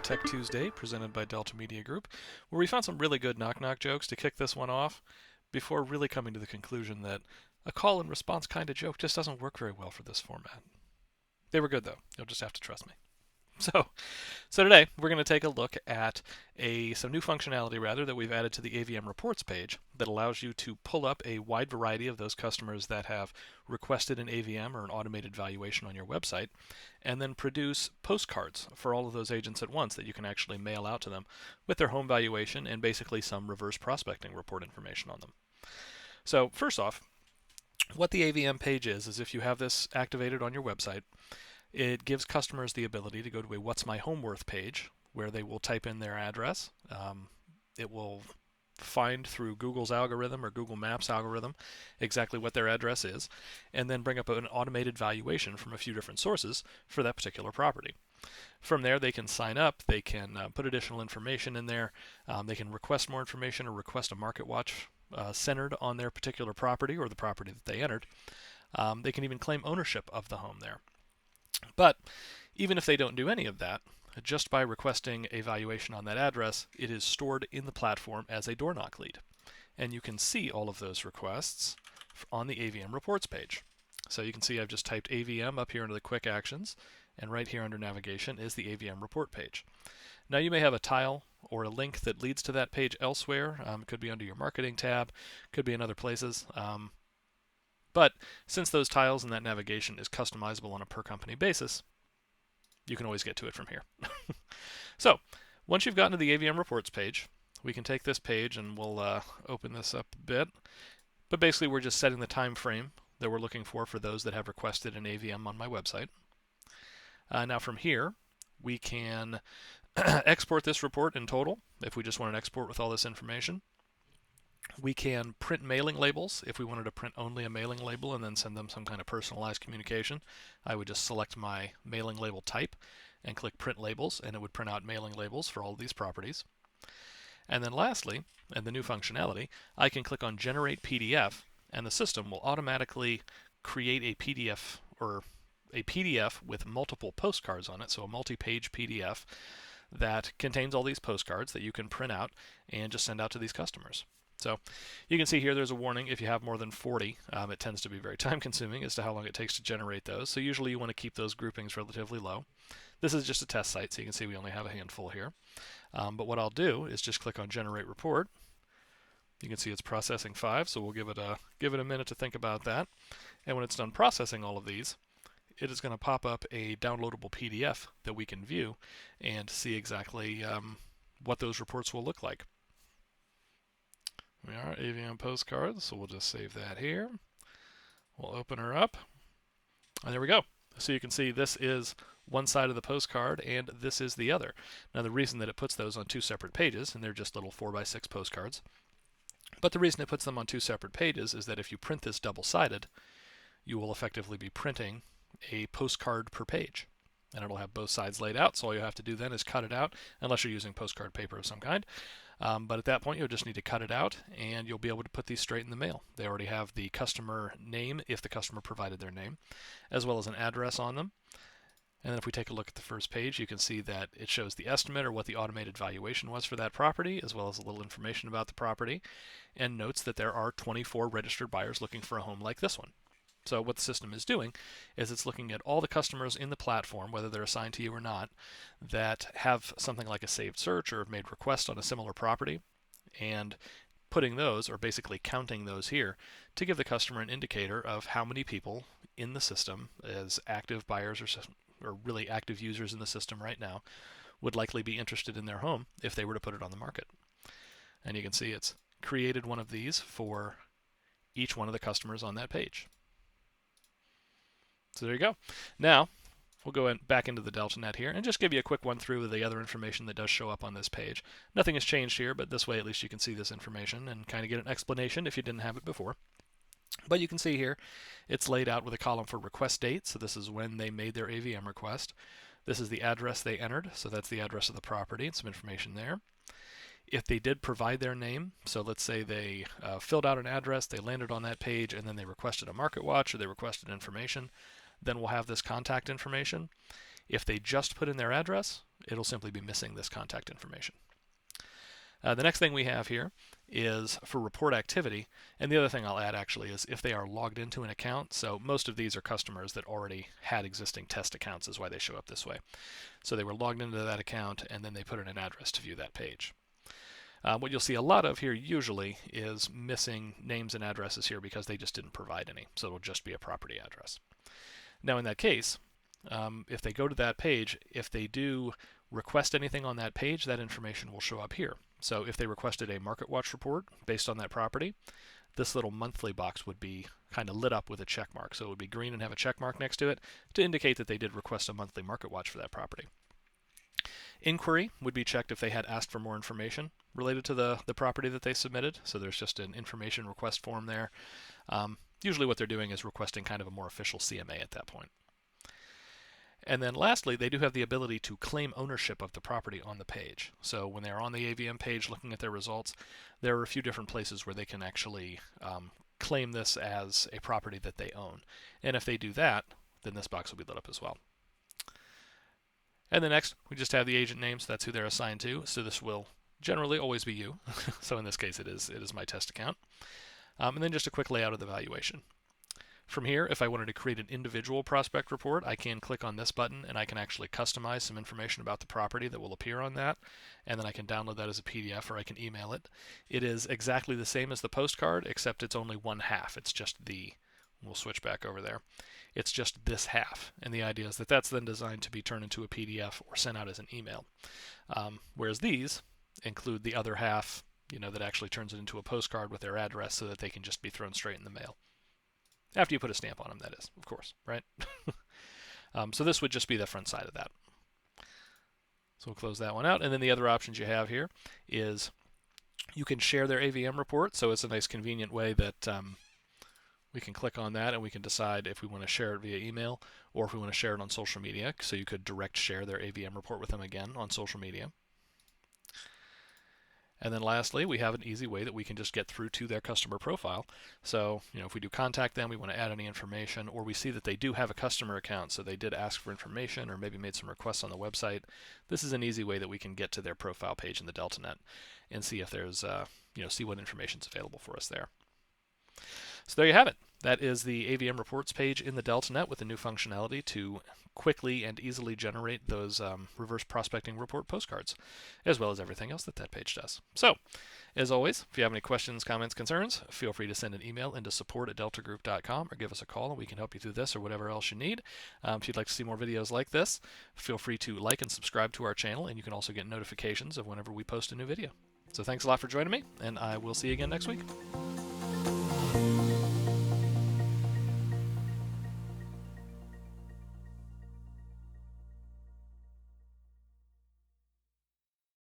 Tech Tuesday, presented by Delta Media Group, where we found some really good knock-knock jokes to kick this one off before really coming to the conclusion that a call and response kind of joke just doesn't work very well for this format. They were good, though. You'll just have to trust me. So today we're going to take a look at some new functionality that we've added to the AVM Reports page that allows you to pull up a wide variety of those customers that have requested an AVM or an automated valuation on your website, and then produce postcards for all of those agents at once that you can actually mail out to them with their home valuation and basically some reverse prospecting report information on them. So first off, what the AVM page is if you have this activated on your website, it gives customers the ability to go to a What's My Home Worth page where they will type in their address. It will find through Google's algorithm or Google Maps algorithm exactly what their address is, and then bring up an automated valuation from a few different sources for that particular property. From there, they can sign up, they can put additional information in there, they can request more information or request a market watch centered on their particular property or the property that they entered. They can even claim ownership of the home there. But even if they don't do any of that, just by requesting a valuation on that address, it is stored in the platform as a door knock lead. And you can see all of those requests on the AVM Reports page. So you can see I've just typed AVM up here under the Quick Actions, and right here under Navigation is the AVM Report page. Now you may have a tile or a link that leads to that page elsewhere. It could be under your Marketing tab, could be in other places. But since those tiles and that navigation is customizable on a per company basis, you can always get to it from here. So once you've gotten to the AVM Reports page, we can take this page and we'll open this up a bit. But basically we're just setting the time frame that we're looking for those that have requested an AVM on my website. Now from here, we can export this report in total if we just want an export with all this information. We can print mailing labels if we wanted to print only a mailing label and then send them some kind of personalized communication. I would just select my mailing label type and click print labels, and it would print out mailing labels for all of these properties. And then lastly, and the new functionality, I can click on generate PDF, and the system will automatically create a PDF or a PDF with multiple postcards on it, so a multi-page PDF that contains all these postcards that you can print out and just send out to these customers. So you can see here there's a warning if you have more than 40. It tends to be very time consuming as to how long it takes to generate those. So usually you want to keep those groupings relatively low. This is just a test site, so you can see we only have a handful here. But what I'll do is just click on Generate Report. You can see it's processing 5, so we'll give it a minute to think about that. And when it's done processing all of these, it is going to pop up a downloadable PDF that we can view and see exactly what those reports will look like. We are AVM Postcards, so we'll just save that here. We'll open her up, and there we go. So you can see this is one side of the postcard, and this is the other. Now the reason that it puts those on two separate pages, and they're just little 4x6 postcards, but the reason it puts them on two separate pages is that if you print this double-sided, you will effectively be printing a postcard per page. And it'll have both sides laid out, so all you have to do then is cut it out, unless you're using postcard paper of some kind. But at that point, you'll just need to cut it out, and you'll be able to put these straight in the mail. They already have the customer name, if the customer provided their name, as well as an address on them. And then if we take a look at the first page, you can see that it shows the estimate or what the automated valuation was for that property, as well as a little information about the property, and notes that there are 24 registered buyers looking for a home like this one. So what the system is doing is it's looking at all the customers in the platform, whether they're assigned to you or not, that have something like a saved search or have made requests on a similar property, and putting those, or basically counting those here, to give the customer an indicator of how many people in the system as active buyers or really active users in the system right now would likely be interested in their home if they were to put it on the market. And you can see it's created one of these for each one of the customers on that page. So there you go. Now, we'll go back into the DeltaNet here and just give you a quick one through of the other information that does show up on this page. Nothing has changed here, but this way at least you can see this information and kind of get an explanation if you didn't have it before. But you can see here it's laid out with a column for request date, so this is when they made their AVM request. This is the address they entered, so that's the address of the property and some information there. If they did provide their name, so let's say they filled out an address, they landed on that page, and then they requested a market watch or they requested information, then we'll have this contact information. If they just put in their address, it'll simply be missing this contact information. The next thing we have here is for report activity, and the other thing I'll add actually is if they are logged into an account. So most of these are customers that already had existing test accounts, is why they show up this way. So they were logged into that account and then they put in an address to view that page. What you'll see a lot of here usually is missing names and addresses here because they just didn't provide any, so it'll just be a property address. Now in that case, if they go to that page, if they do request anything on that page, that information will show up here. So if they requested a Market Watch report based on that property, this little monthly box would be kind of lit up with a check mark. So it would be green and have a check mark next to it to indicate that they did request a monthly Market Watch for that property. Inquiry would be checked if they had asked for more information related to the property that they submitted. So there's just an information request form there. Usually what they're doing is requesting kind of a more official CMA at that point. And then lastly, they do have the ability to claim ownership of the property on the page. So when they're on the AVM page looking at their results, there are a few different places where they can actually claim this as a property that they own. And if they do that, then this box will be lit up as well. And then next, we just have the agent name, so that's who they're assigned to. So this will generally always be you. So in this case, it is my test account. And then just a quick layout of the valuation. From here, if I wanted to create an individual prospect report, I can click on this button and I can actually customize some information about the property that will appear on that, and then I can download that as a PDF or I can email it. It is exactly the same as the postcard, except it's only one half. It's just we'll switch back over there. It's just this half, and the idea is that that's then designed to be turned into a PDF or sent out as an email. Whereas these include the other half, that actually turns it into a postcard with their address so that they can just be thrown straight in the mail. After you put a stamp on them, that is, of course, right? So this would just be the front side of that. So we'll close that one out. And then the other options you have here is you can share their AVM report. So it's a nice convenient way that we can click on that and we can decide if we want to share it via email or if we want to share it on social media. So you could direct share their AVM report with them again on social media. And then lastly, we have an easy way that we can just get through to their customer profile. So, if we do contact them, we want to add any information, or we see that they do have a customer account, so they did ask for information or maybe made some requests on the website. This is an easy way that we can get to their profile page in the DeltaNet and see if there's, see what information is available for us there. So there you have it. That is the AVM Reports page in the DeltaNet with the new functionality to quickly and easily generate those reverse prospecting report postcards, as well as everything else that page does. So, as always, if you have any questions, comments, concerns, feel free to send an email into support@deltagroup.com or give us a call and we can help you through this or whatever else you need. If you'd like to see more videos like this, feel free to like and subscribe to our channel, and you can also get notifications of whenever we post a new video. So thanks a lot for joining me, and I will see you again next week.